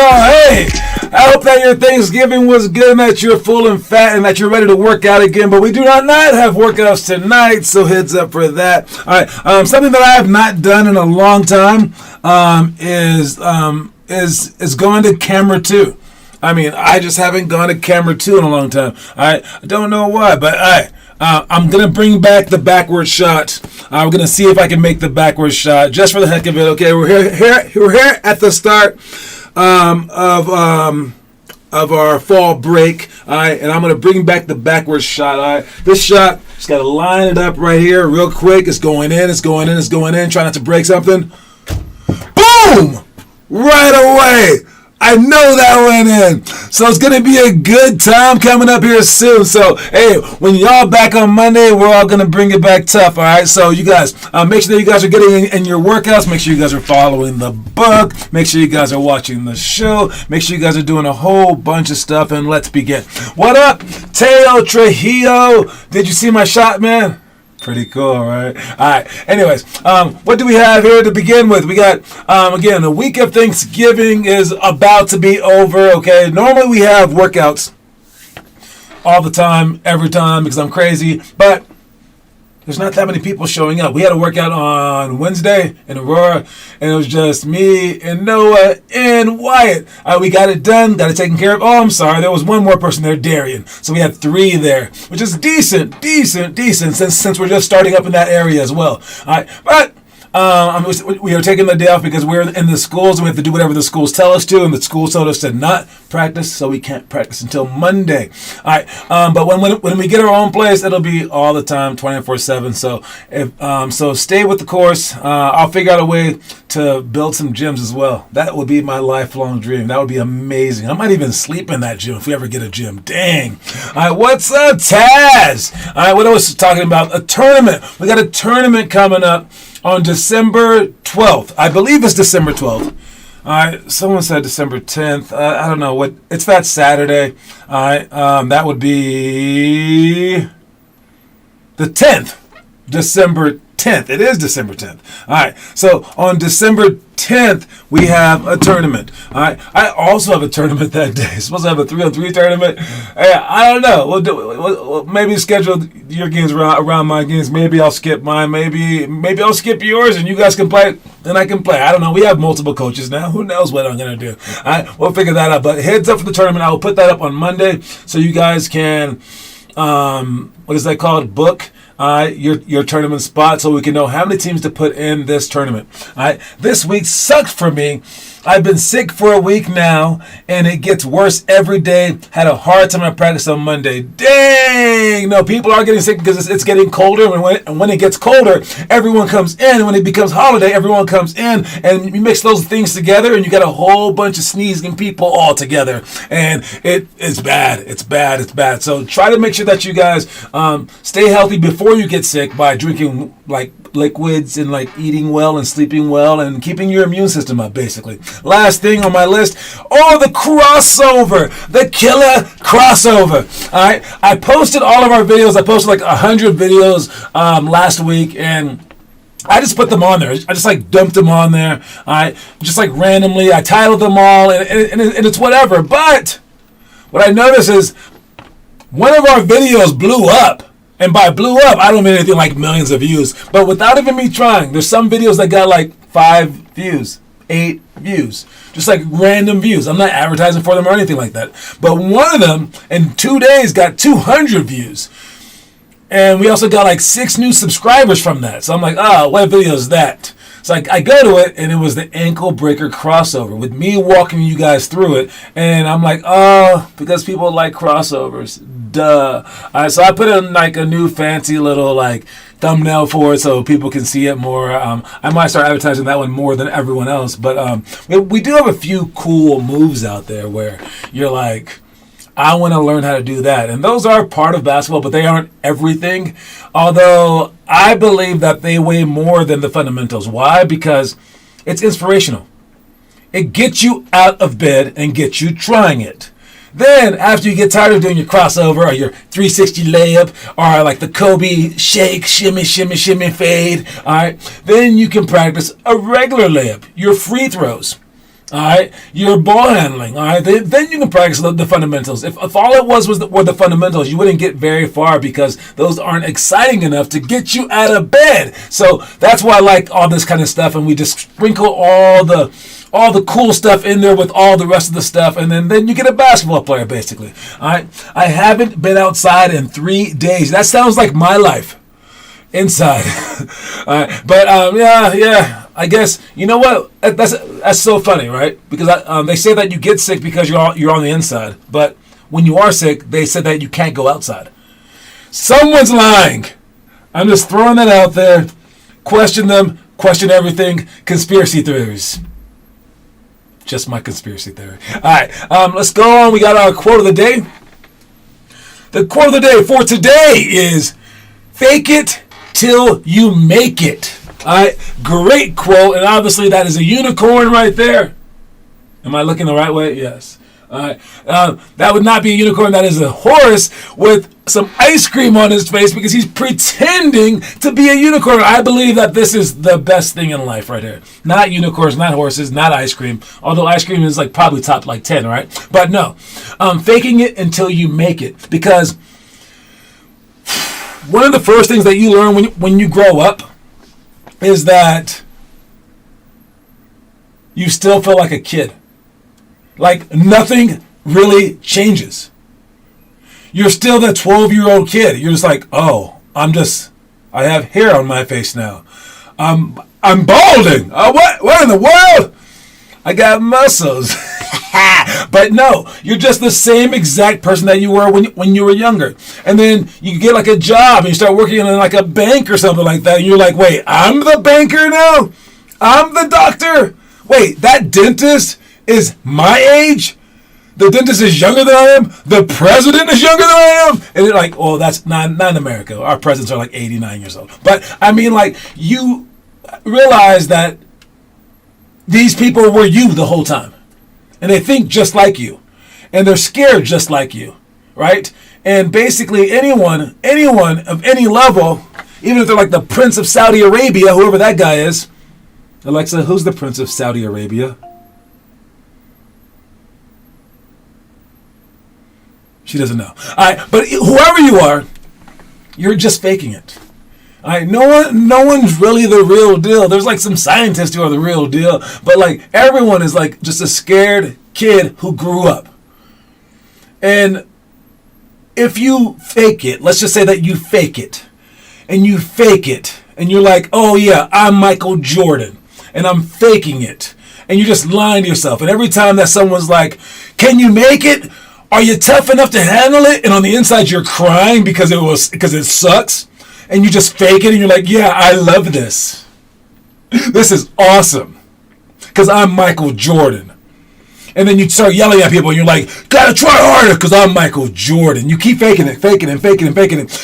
Hey, I hope that your Thanksgiving was good and that you're full and fat and that you're ready to work out again. But we do not have workouts tonight, so heads up for that. All right, something that I have not done in a long time is going to camera 2. I mean, I just haven't gone to camera 2 in a long time. I don't know why, but I'm going to bring back the backward shot. We're going to see if I can make the backward shot just for the heck of it. Okay, we're here at the start of our fall break. All right, and I'm going to bring back the backward shot. All right, this shot, just got to line it up right here real quick. It's going in, it's going in, it's going in. Try not to break something. Boom! Right away. I know that went in. So it's going to be a good time coming up here soon. So, hey, when y'all back on Monday, we're all going to bring it back tough, all right? So you guys, make sure that you guys are getting in your workouts. Make sure you guys are following the book. Make sure you guys are watching the show. Make sure you guys are doing a whole bunch of stuff, and let's begin. What up, Teo Trujillo? Did you see my shot, man? Pretty cool, right? All right. Anyways, what do we have here to begin with? We got, again, the week of Thanksgiving is about to be over, okay? Normally we have workouts all the time, every time, because I'm crazy, but there's not that many people showing up. We had a workout on Wednesday in Aurora, and it was just me and Noah and Wyatt. We got it done, got it taken care of. Oh, I'm sorry, there was one more person there, Darian. So we had 3 there, which is decent, since we're just starting up in that area as well. All right, but we are taking the day off because we're in the schools and we have to do whatever the schools tell us to, and the schools told us to not practice, so we can't practice until Monday. All right, but when we get our own place, it'll be all the time, 24/7. So so stay with the course. I'll figure out a way to build some gyms as well. That would be my lifelong dream. That would be amazing. I might even sleep in that gym if we ever get a gym. Dang. All right, what's up, Taz? All right, what I was talking about? A tournament. We got a tournament coming up on December 12th. I believe it's December 12th. All right, someone said December 10th. I don't know what. It's that Saturday. All right, that would be the 10th. December 10th. It is December 10th. All right, so on December 10th, we have a tournament. All right, I also have a tournament that day. I'm supposed to have a 3-on-3 tournament. Hey, I don't know. We'll maybe schedule your games around my games. Maybe I'll skip mine. Maybe I'll skip yours, and you guys can play, and I can play. I don't know. We have multiple coaches now. Who knows what I'm going to do? All right, we'll figure that out. But heads up for the tournament. I will put that up on Monday so you guys can, what is that called? Book your tournament spot so we can know how many teams to put in this tournament. All right. This week sucked for me. I've been sick for a week now, and it gets worse every day. Had a hard time at practice on Monday. Dang! No, people are getting sick because it's getting colder, and when it gets colder, everyone comes in. And when it becomes holiday, everyone comes in, and you mix those things together, and you got a whole bunch of sneezing people all together, and it's bad. It's bad. So try to make sure that you guys stay healthy before you get sick by drinking like liquids and like eating well and sleeping well and keeping your immune system up, basically. Last thing on my list, the crossover, the killer crossover. All right, I posted all of our videos. I posted like 100 videos last week, and I just put them on there. I just like dumped them on there. All right, just like randomly. I titled them all, and it's whatever. But what I noticed is one of our videos blew up. And by blew up, I don't mean anything like millions of views. But without even me trying, there's some videos that got like 5 views, 8 views. Just like random views. I'm not advertising for them or anything like that. But one of them, in 2 days, got 200 views. And we also got like 6 new subscribers from that. So I'm like, what video is that? So I go to it, and it was the ankle breaker crossover with me walking you guys through it. And I'm like, because people like crossovers. Duh. All right, so I put in like a new fancy little like thumbnail for it so people can see it more. I might start advertising that one more than everyone else. But we do have a few cool moves out there where you're like, I want to learn how to do that. And those are part of basketball, but they aren't everything. Although I believe that they weigh more than the fundamentals. Why? Because it's inspirational. It gets you out of bed and gets you trying it. Then, after you get tired of doing your crossover or your 360 layup or like the Kobe shake, shimmy, fade, all right, then you can practice a regular layup, your free throws. All right, your ball handling. All right, then you can practice the fundamentals. If all it were the fundamentals, you wouldn't get very far because those aren't exciting enough to get you out of bed. So that's why I like all this kind of stuff, and we just sprinkle all the cool stuff in there with all the rest of the stuff, and then you get a basketball player basically. All right, I haven't been outside in 3 days. That sounds like my life inside. All right, but yeah. I guess you know what? That's so funny, right? Because they say that you get sick because you're on the inside, but when you are sick, they said that you can't go outside. Someone's lying. I'm just throwing that out there. Question them. Question everything. Conspiracy theories. Just my conspiracy theory. All right, let's go on. We got our quote of the day. The quote of the day for today is, "Fake it till you make it." All right, great quote, and obviously that is a unicorn right there. Am I looking the right way? Yes. All right, that would not be a unicorn. That is a horse with some ice cream on his face because he's pretending to be a unicorn. I believe that this is the best thing in life right here. Not unicorns, not horses, not ice cream. Although ice cream is like probably top like 10, right? But no, faking it until you make it. Because one of the first things that you learn when you grow up is that you still feel like a kid. Like nothing really changes. You're still that 12-year-old kid. You're just like, oh, I have hair on my face now. I'm balding. What in the world? I got muscles. But no, you're just the same exact person that you were when you were younger. And then you get like a job and you start working in like a bank or something like that. And you're like, wait, I'm the banker now? I'm the doctor? Wait, that dentist is my age? The dentist is younger than I am? The president is younger than I am? And they're like, oh, that's not in America. Our presidents are like 89 years old. But I mean, like, you realize that these people were you the whole time. And they think just like you. And they're scared just like you. Right? And basically anyone of any level, even if they're like the Prince of Saudi Arabia, whoever that guy is. Alexa, who's the Prince of Saudi Arabia? She doesn't know. All right, but whoever you are, you're just faking it. All right, no one's really the real deal. There's like some scientists who are the real deal, but like everyone is like just a scared kid who grew up. And if you fake it, let's just say that you fake it, and you fake it, and you're like, oh yeah, I'm Michael Jordan, and I'm faking it, and you're just lying to yourself. And every time that someone's like, can you make it? Are you tough enough to handle it? And on the inside you're crying because it sucks. And you just fake it and you're like, yeah, I love this. This is awesome. Because I'm Michael Jordan. And then you start yelling at people and you're like, gotta try harder because I'm Michael Jordan. You keep faking it.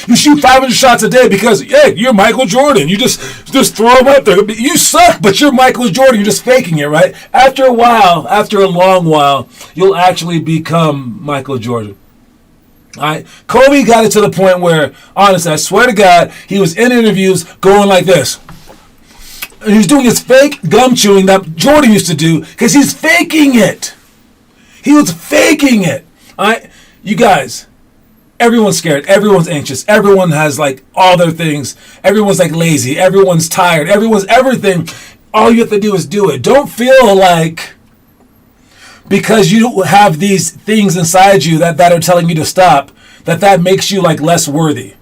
You shoot 500 shots a day because, yeah, you're Michael Jordan. You just throw them out there. You suck, but you're Michael Jordan. You're just faking it, right? After a long while, you'll actually become Michael Jordan. All right, Kobe got it to the point where, honestly, I swear to God, he was in interviews going like this. And he was doing his fake gum chewing that Jordan used to do because he's faking it. He was faking it. All right, you guys, everyone's scared. Everyone's anxious. Everyone has like all their things. Everyone's like lazy. Everyone's tired. Everyone's everything. All you have to do is do it. Don't feel like because you have these things inside you that are telling you to stop, that makes you like less worthy.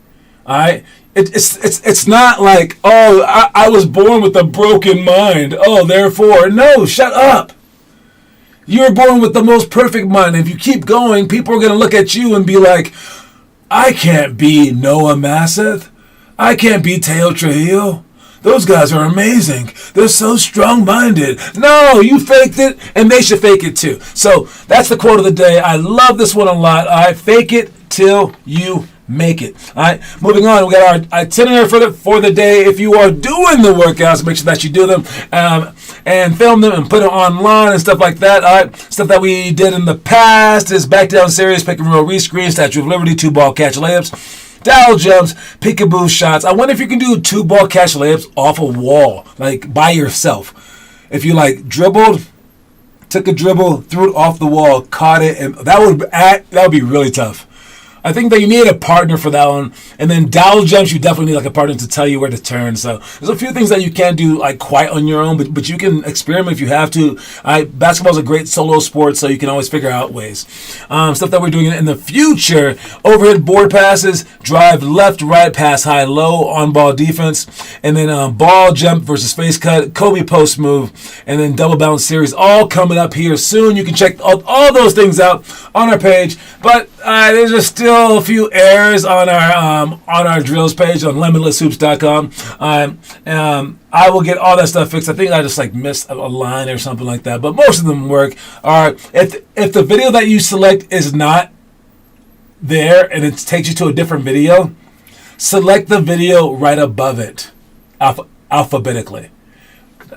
All right? It's not like, oh, I was born with a broken mind. Oh, therefore, no, shut up. You're born with the most perfect mind. If you keep going, people are going to look at you and be like, I can't be Noah Masseth. I can't be Teo Trujillo. Those guys are amazing. They're so strong-minded. No, you faked it, and they should fake it too. So that's the quote of the day. I love this one a lot. All right, fake it till you make it. All right, moving on. We got our itinerary for the day. If you are doing the workouts, make sure that you do them and film them and put it online and stuff like that. All right, stuff that we did in the past is back down series, pick and roll, rescreen, Statue of Liberty, 2-ball catch layups, dowel jumps, peekaboo shots. I wonder if you can do 2-ball catch layups off a wall, like by yourself. If you like dribbled took a dribble, threw it off the wall, caught it, and that would be really tough. I think that you need a partner for that one. And then dowel jumps, you definitely need like a partner to tell you where to turn. So there's a few things that you can't do like quite on your own, but you can experiment if you have to. Basketball is a great solo sport, so you can always figure out ways. Stuff that we're doing in the future: overhead board passes, drive left, right, pass high, low, on ball defense, and then ball jump versus face cut, Kobe post move, and then double bounce series, all coming up here soon. You can check all those things out on our page, but there's just still a few errors on our drills page on limitlesshoops.com. I will get all that stuff fixed. I think I just like missed a line or something like that, but most of them work. All right, if the video that you select is not there and it takes you to a different video, select the video right above it alphabetically.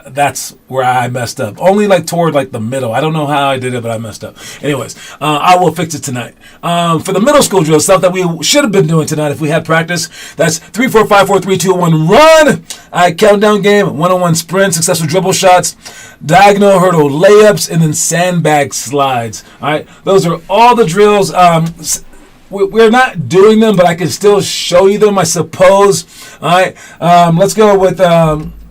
That's where I messed up. Only like toward like the middle. I don't know how I did it, but I messed up. Anyways, I will fix it tonight. For the middle school drill, stuff that we should have been doing tonight if we had practice. That's 3, 4, 5, 4, 3, 2, 1, run. Countdown game, one-on-one sprint, successful dribble shots, diagonal hurdle layups, and then sandbag slides. All right, those are all the drills. We're not doing them, but I can still show you them, I suppose. All right, let's go with.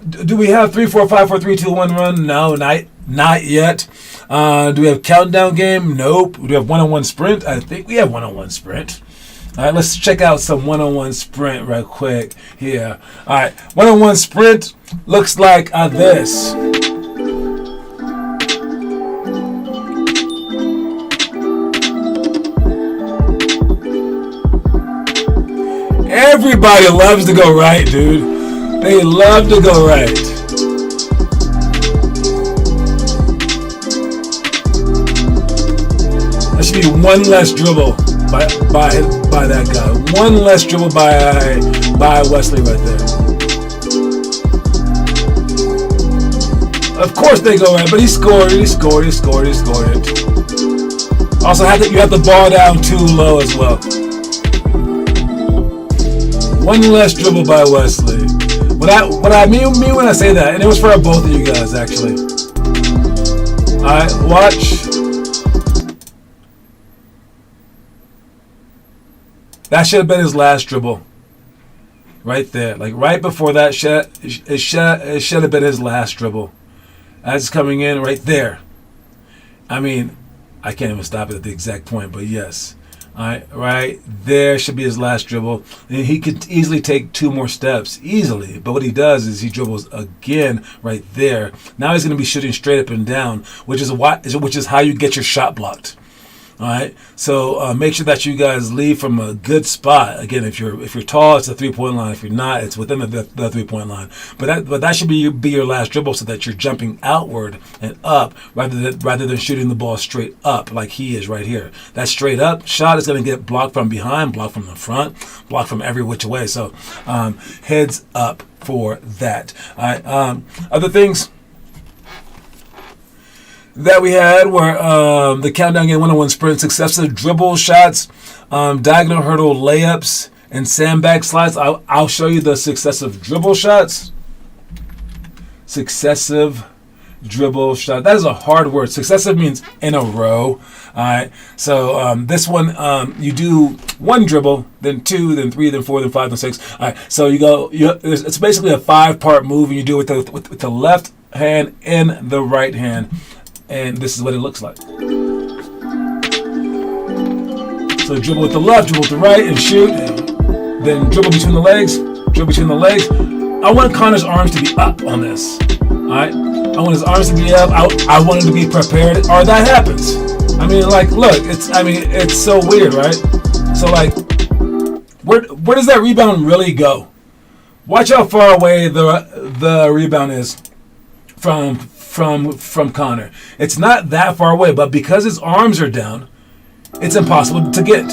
Do we have 3, 4, 5, 4, 3, 2, 1 run? No, not yet. Do we have countdown game? Nope. Do we have one-on-one sprint? I think we have one-on-one sprint. All right, let's check out some one-on-one sprint right quick here. All right, one-on-one sprint looks like this. Everybody loves to go right, dude. They love to go right. That should be one less dribble by that guy. One less dribble by Wesley right there. Of course they go right, but he scored it. Also, you have the ball down too low as well. One less dribble by Wesley. What I mean when I say that, and it was for both of you guys actually. Alright, watch. That should have been his last dribble. Right there. Like right before that, it should have been his last dribble. That's coming in right there. I mean, I can't even stop it at the exact point, but yes. Right there should be his last dribble. And he could easily take 2 more steps, easily. But what he does is he dribbles again right there. Now he's going to be shooting straight up and down, which is how you get your shot blocked. All right, so make sure that you guys leave from a good spot. Again, if you're tall, it's a 3-point line. If you're not, it's within the 3-point line. But that should be your last dribble, so that you're jumping outward and up rather than shooting the ball straight up like he is right here. That straight up shot is going to get blocked from behind, blocked from the front, blocked from every which way. So heads up for that. All right, other things that we had were the countdown game, one-on-one sprint, successive dribble shots, diagonal hurdle layups, and sandbag slides. I'll show you the successive dribble shots. Successive dribble shot. That is a hard word. Successive means in a row. All right. So this one, you do 1 dribble, then 2, then 3, then 4, then 5, then 6. All right. So you go. It's basically a 5-part move, and you do it with the left hand and the right hand. And this is what it looks like. So dribble with the left, dribble with the right, and shoot. Then dribble between the legs, I want Connor's arms to be up on this. Alright? I want his arms to be up. I want him to be prepared. Or that happens. I mean, like, look, it's so weird, right? So, like, where does that rebound really go? Watch how far away the rebound is from Connor. It's not that far away, but because his arms are down, it's impossible to get.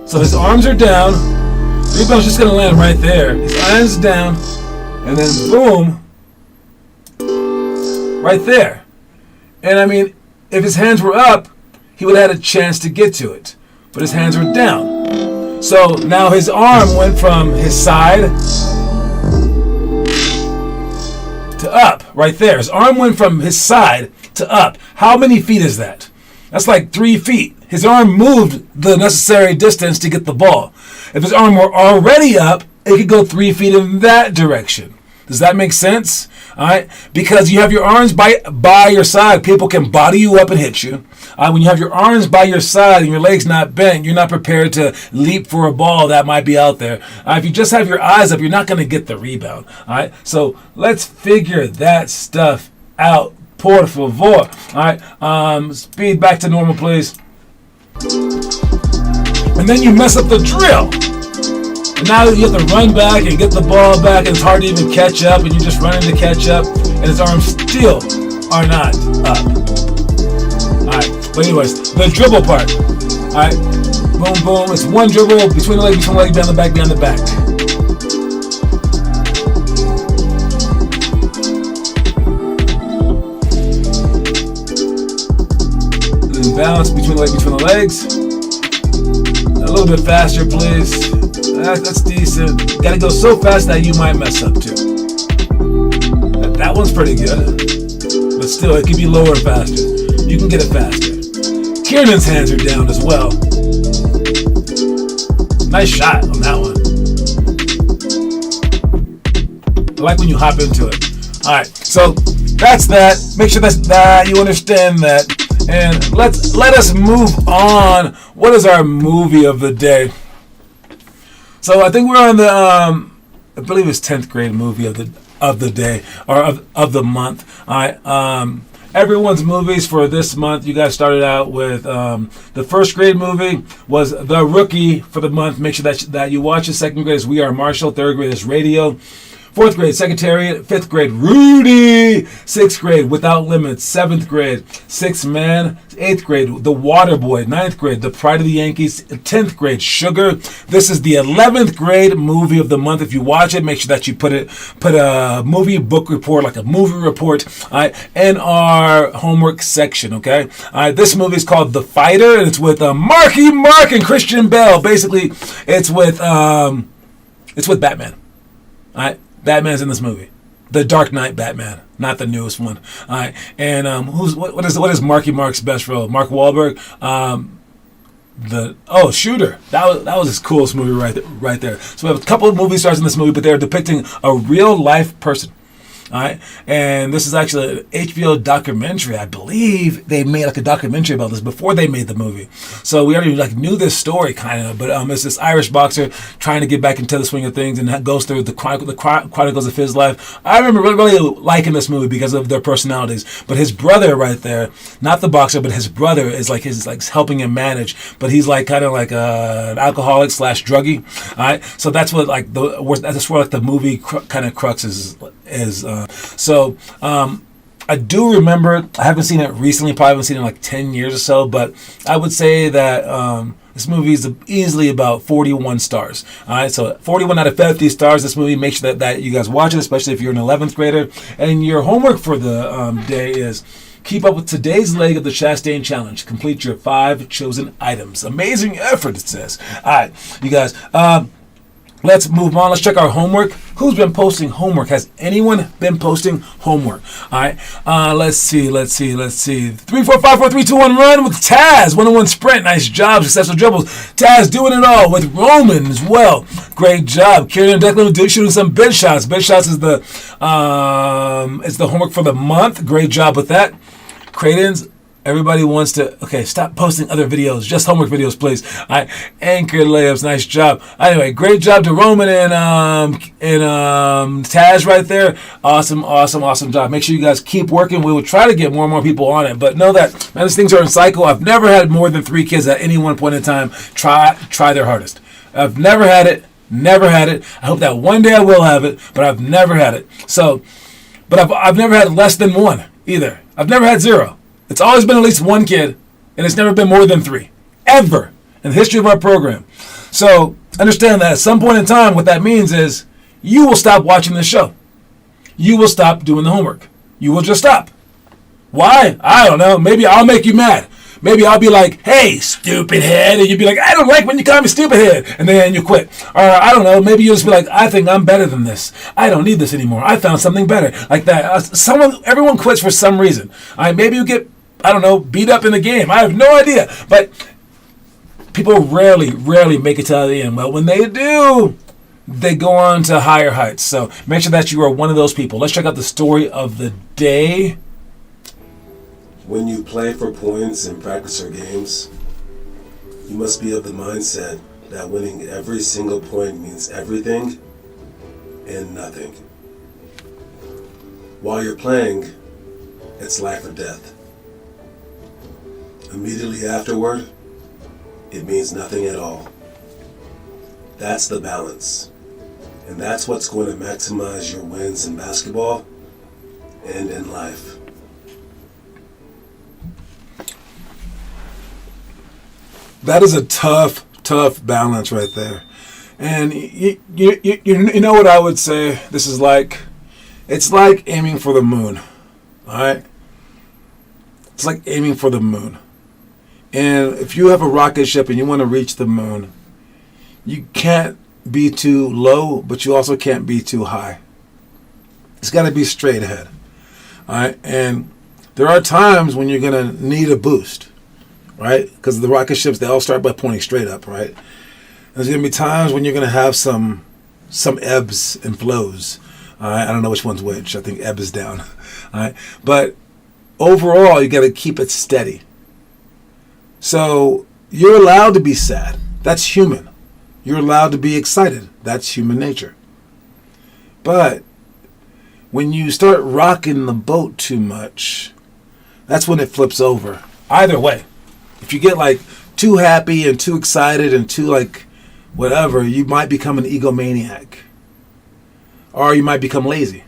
So his arms are down, the rebound's just going to land right there. His hands down, and then boom, right there. And I mean, if his hands were up, he would have had a chance to get to it. But his hands were down. So now his arm went from his side to up. right there. His arm went from his side to up. How many feet is that? That's like 3 feet. His arm moved the necessary distance to get the ball. If his arm were already up, it could go 3 feet in that direction. Does that make sense? All right, because you have your arms by your side, people can body you up and hit you. When you have your arms by your side and your legs not bent, you're not prepared to leap for a ball that might be out there. If you just have your eyes up, you're not going to get the rebound. All right, so let's figure that stuff out. Por favor. All right, speed back to normal, please. And then you mess up the drill. And now you have to run back and get the ball back, and it's hard to even catch up, and you're just running to catch up, and his arms still are not up. Alright, but anyways, the dribble part. Alright, boom, boom. It's one dribble between the leg, down the back, down the back. And balance between the legs. A little bit faster, please. That's decent. Gotta go so fast that you might mess up too. That one's pretty good. But still, it can be lower and faster. You can get it faster. Kiernan's hands are down as well. Nice shot on that one. I like when you hop into it. Alright, so that's that. Make sure that you understand that. And let us move on. What is our movie of the day? So I think we're on the I believe it's 10th grade movie of the day, or of the month. All right. Everyone's movies for this month. You guys started out with the first grade movie was The Rookie for the month. Make sure that you watch it. Second grade is We Are Marshall. Third grade is Radio. Fourth grade, Secretariat. Fifth grade, Rudy. Sixth grade, Without Limits. Seventh grade, Sixth Man. Eighth grade, The Waterboy. Ninth grade, The Pride of the Yankees. 10th grade, Sugar. This is the 11th grade movie of the month. If you watch it, make sure that you put a movie book report, like a movie report, in our homework section, okay? This movie is called The Fighter, and it's with Marky Mark and Christian Bale. Basically, it's with Batman. All right? Batman's in this movie. The Dark Knight Batman, not the newest one. All right, and what is Marky Mark's best role? Mark Wahlberg. Shooter. That was his coolest movie right there. So we have a couple of movie stars in this movie, but they're depicting a real life person. All right, and this is actually an HBO documentary. I believe they made like a documentary about this before they made the movie. So we already knew this story kind of, but it's this Irish boxer trying to get back into the swing of things, and that goes through the chronicles of his life. I remember really liking this movie because of their personalities. But his brother right there, not the boxer, but his brother is helping him manage. But he's kind of like an alcoholic / druggie. All right, so that's what that's where the movie kind of crux is. I do remember, I haven't seen it recently, probably haven't seen it in 10 years or so, but I would say that this movie is easily about 41 stars. All right, so 41 out of 50 stars, this movie. Make sure that you guys watch it, especially if you're an 11th grader. And your homework for the day is keep up with today's leg of the Chastain Challenge. Complete your 5 chosen items. Amazing effort, it says. All right, you guys. Let's move on. Let's check our homework. Who's been posting homework? Has anyone been posting homework? All right. Let's see. 3, 4, 5, 4, 3, 2, 1, run with Taz. 1-on-1 sprint. Nice job. Successful dribbles. Taz doing it all with Roman as well. Great job. Kieran and Declan shooting some bid shots. Bid shots is the homework for the month. Great job with that. Creighton's. Everybody wants to, stop posting other videos, just homework videos, please. All right, anchor layups, nice job. Anyway, great job to Roman and Taz right there. Awesome job. Make sure you guys keep working. We will try to get more and more people on it, but know that, man, these things are in cycle. I've never had more than 3 kids at any one point in time try their hardest. I've never had it. I hope that one day I will have it, but I've never had it. So, but I've never had less than 1 either. I've never had 0. It's always been at least 1 kid, and it's never been more than 3, ever, in the history of our program. So understand that at some point in time, what that means is you will stop watching this show. You will stop doing the homework. You will just stop. Why? I don't know. Maybe I'll make you mad. maybe I'll be like, hey, stupid head. And you'd be like, I don't like when you call me stupid head. And then you quit. Or I don't know, maybe you'll just be like, I think I'm better than this. I don't need this anymore. I found something better. Like that. Everyone quits for some reason. Maybe you get, I don't know, beat up in the game. I have no idea. But people rarely make it to the end. Well, when they do, they go on to higher heights. So make sure that you are one of those people. Let's check out the story of the day. When you play for points and practice your games, you must be of the mindset that winning every single point means everything and nothing. While you're playing, it's life or death. Immediately afterward, it means nothing at all. That's the balance. And that's what's going to maximize your wins in basketball and in life. That is a tough balance right there. And you know what I would say? This is like, it's like aiming for the moon. All right? It's like aiming for the moon. And if you have a rocket ship and you want to reach the moon, you can't be too low, but you also can't be too high. It's got to be straight ahead. All right? And there are times when you're going to need a boost, right? Because the rocket ships, they all start by pointing straight up, right? There's going to be times when you're going to have some ebbs and flows. All right? I don't know which one's which. I think ebb is down. All right? But overall, you got to keep it steady. So you're allowed to be sad. That's human. You're allowed to be excited. That's human nature. But when you start rocking the boat too much, that's when it flips over. Either way. If you get like too happy and too excited and too like whatever, you might become an egomaniac. Or you might become lazy.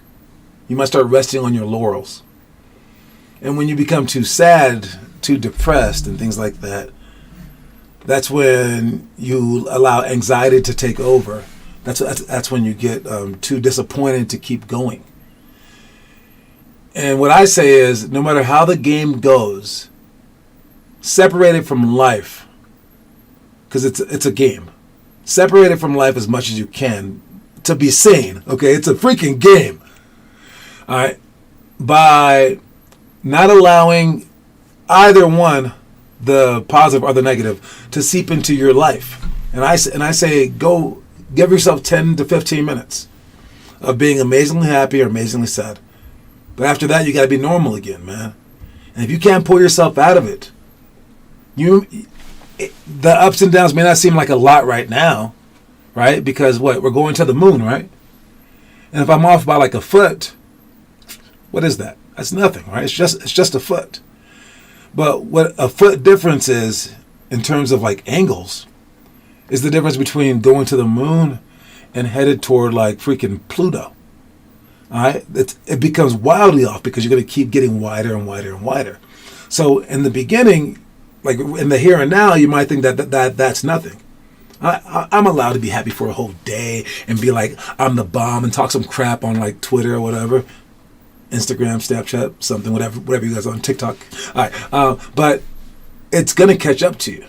You might start resting on your laurels. And when you become too sad, too depressed and things like that, that's when you allow anxiety to take over. That's when you get too disappointed to keep going. And what I say is, no matter how the game goes, separate it from life, because it's a game. Separate it from life as much as you can to be sane. Okay, it's a freaking game. All right, by not allowing either one, the positive or the negative, to seep into your life. And I say go give yourself 10 to 15 minutes of being amazingly happy or amazingly sad. But after that, you got to be normal again, man. And if you can't pull yourself out of it, the ups and downs may not seem like a lot right now, right? Because we're going to the moon, right? And if I'm off by like a foot, what is that? That's nothing, right? It's just a foot. But what a foot difference is in terms of like angles is the difference between going to the moon and headed toward like freaking Pluto. All right? It becomes wildly off because you're going to keep getting wider and wider and wider. So in the beginning, like in the here and now, you might think that's nothing. I'm allowed to be happy for a whole day and be like, I'm the bomb and talk some crap on like Twitter or whatever. Instagram, Snapchat, something, whatever you guys are on, TikTok. All right, but it's gonna catch up to you.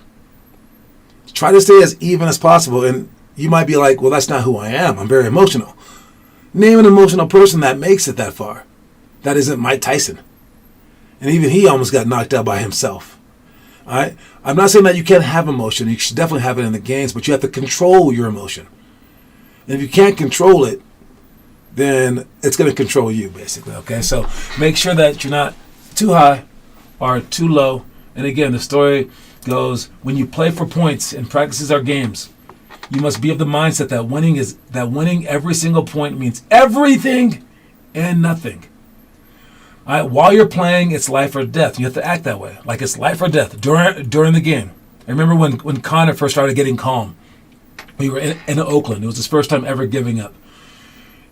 Try to stay as even as possible, and you might be like, "Well, that's not who I am. I'm very emotional." Name an emotional person that makes it that far. That isn't Mike Tyson, and even he almost got knocked out by himself. All right, I'm not saying that you can't have emotion. You should definitely have it in the games, but you have to control your emotion. And if you can't control it, then it's going to control you, basically, okay? So make sure that you're not too high or too low. And again, the story goes, when you play for points and practices our games, you must be of the mindset that winning every single point means everything and nothing. All right? While you're playing, it's life or death. You have to act that way, like it's life or death during the game. I remember when Connor first started getting calm. We were in Oakland. It was his first time ever giving up.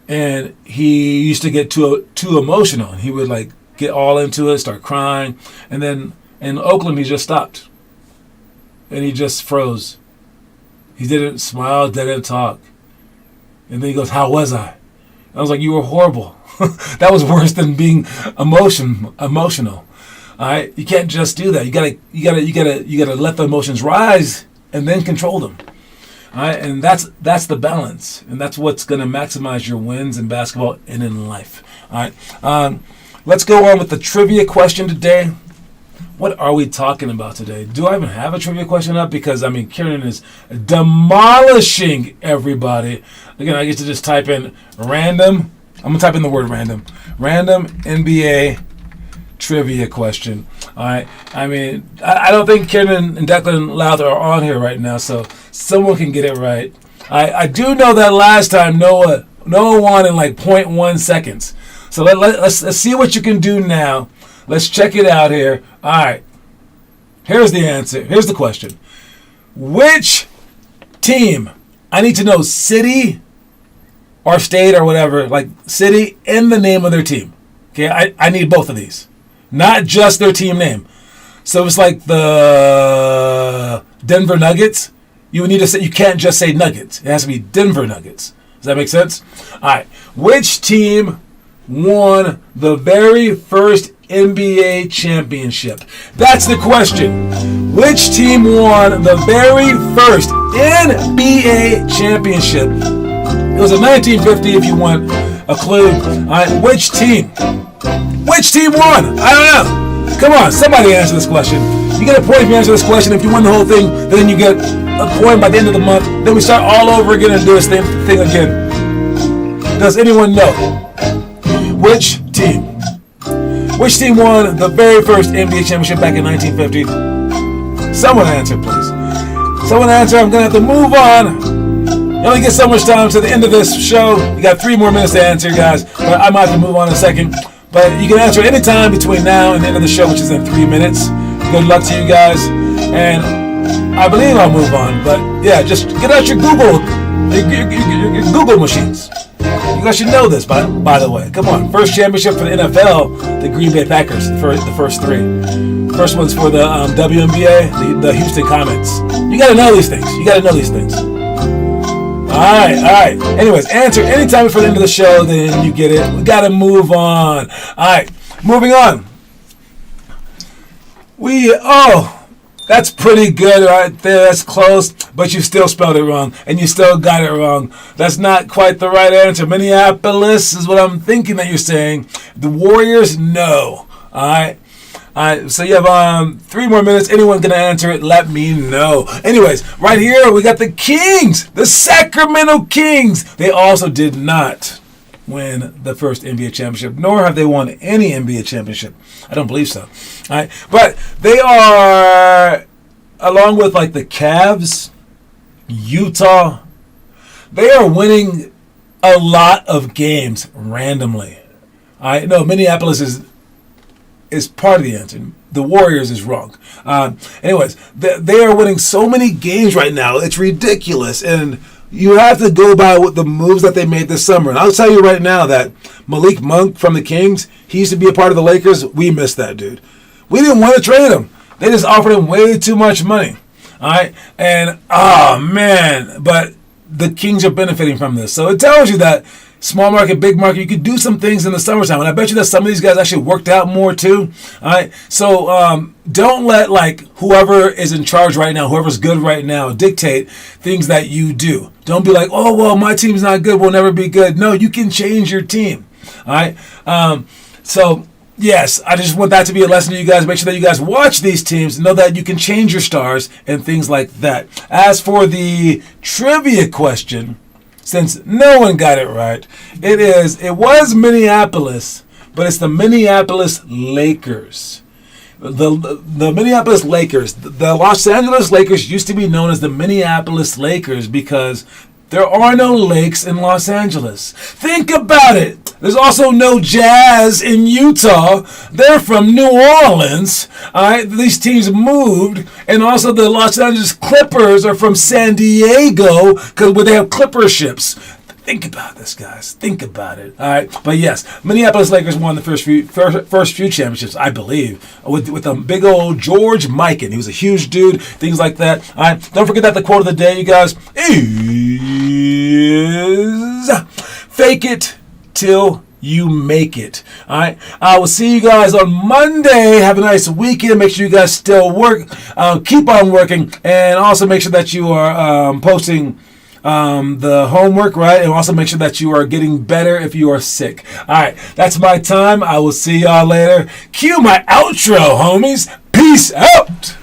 And he used to get too emotional. He would like get all into it, start crying. And then in Oakland, he just stopped. And he just froze. He didn't smile, didn't talk. And then he goes, how was I? I was like, you were horrible. That was worse than being emotional. All right, you can't just do that. You gotta let the emotions rise and then control them. All right, and that's the balance, and that's what's going to maximize your wins in basketball and in life. All right, let's go on with the trivia question today. What are we talking about today? Do I even have a trivia question up? Because Kieran is demolishing everybody. Again, I get to just type in random. I'm gonna type in the word random. Random NBA trivia question. All right. I don't think Kieran and Declan Lowther are on here right now, so someone can get it right. I do know that last time Noah won in like 0.1 seconds. So let's see what you can do now. Let's check it out here. All right. Here's the answer. Here's the question. Which team? I need to know city or state or whatever, like city and the name of their team. Okay, I need both of these. Not just their team name. So it's like the Denver Nuggets. You would need to say, you can't just say Nuggets. It has to be Denver Nuggets. Does that make sense? All right. Which team won the very first NBA championship? That's the question. Which team won the very first NBA championship? It was in 1950 if you want a clue. All right. Which team? Which team won? I don't know. Come on, somebody answer this question. You get a point if you answer this question. If you win the whole thing, then you get a point by the end of the month. Then we start all over again and do this thing again. Does anyone know? Which team? Which team won the very first NBA championship back in 1950? Someone answer, please. Someone answer. I'm going to have to move on. You only get so much time to the end of this show. You got 3 more minutes to answer, guys. But I might have to move on in a second. But you can answer any time between now and the end of the show, which is in 3 minutes. Good luck to you guys. And I believe I'll move on. But yeah, just get out your Google machines. You guys should know this, by the way. Come on. First championship for the NFL, the Green Bay Packers, for the first 3. First one's for the WNBA, the Houston Comets. You got to know these things. All right. Anyways, answer anytime before the end of the show, then you get it. We got to move on. All right, moving on. That's pretty good right there. That's close, but you still spelled it wrong, and you still got it wrong. That's not quite the right answer. Minneapolis is what I'm thinking that you're saying. The Warriors, no. All right. So you have 3 more minutes. Anyone gonna answer it? Let me know. Anyways, right here we got the Kings, the Sacramento Kings. They also did not win the first NBA championship, nor have they won any NBA championship. I don't believe so. All right, but they are, along with like the Cavs, Utah, they are winning a lot of games randomly. All right, no, Minneapolis is part of the answer. The Warriors is wrong. Anyways, they are winning so many games right now. It's ridiculous. And you have to go by what the moves that they made this summer. And I'll tell you right now that Malik Monk from the Kings, he used to be a part of the Lakers. We missed that dude. We didn't want to trade him. They just offered him way too much money. All right? And, but the Kings are benefiting from this. So it tells you that small market, big market, you could do some things in the summertime. And I bet you that some of these guys actually worked out more too. All right. So don't let whoever is in charge right now, whoever's good right now, dictate things that you do. Don't be like, oh, well, my team's not good. We'll never be good. No, you can change your team. All right. So yes, I just want that to be a lesson to you guys. Make sure that you guys watch these teams. Know that you can change your stars and things like that. As for the trivia question, since no one got it right, it was Minneapolis, but it's the Minneapolis Lakers. The Minneapolis Lakers. The Los Angeles Lakers used to be known as the Minneapolis Lakers because there are no lakes in Los Angeles. Think about it. There's also no Jazz in Utah. They're from New Orleans. All right, these teams moved, and also the Los Angeles Clippers are from San Diego where they have Clipper ships. Think about this, guys. Think about it. All right, but yes, Minneapolis Lakers won the first few championships, I believe, with a big old George Mikan. He was a huge dude. Things like that. All right, don't forget that the quote of the day, you guys, is "Fake it till you make it. All right. I will see you guys on Monday. Have a nice weekend. Make sure you guys still work. Keep on working. And also make sure that you are posting the homework, right? And also make sure that you are getting better if you are sick. All right. That's my time. I will see y'all later. Cue my outro, homies. Peace out.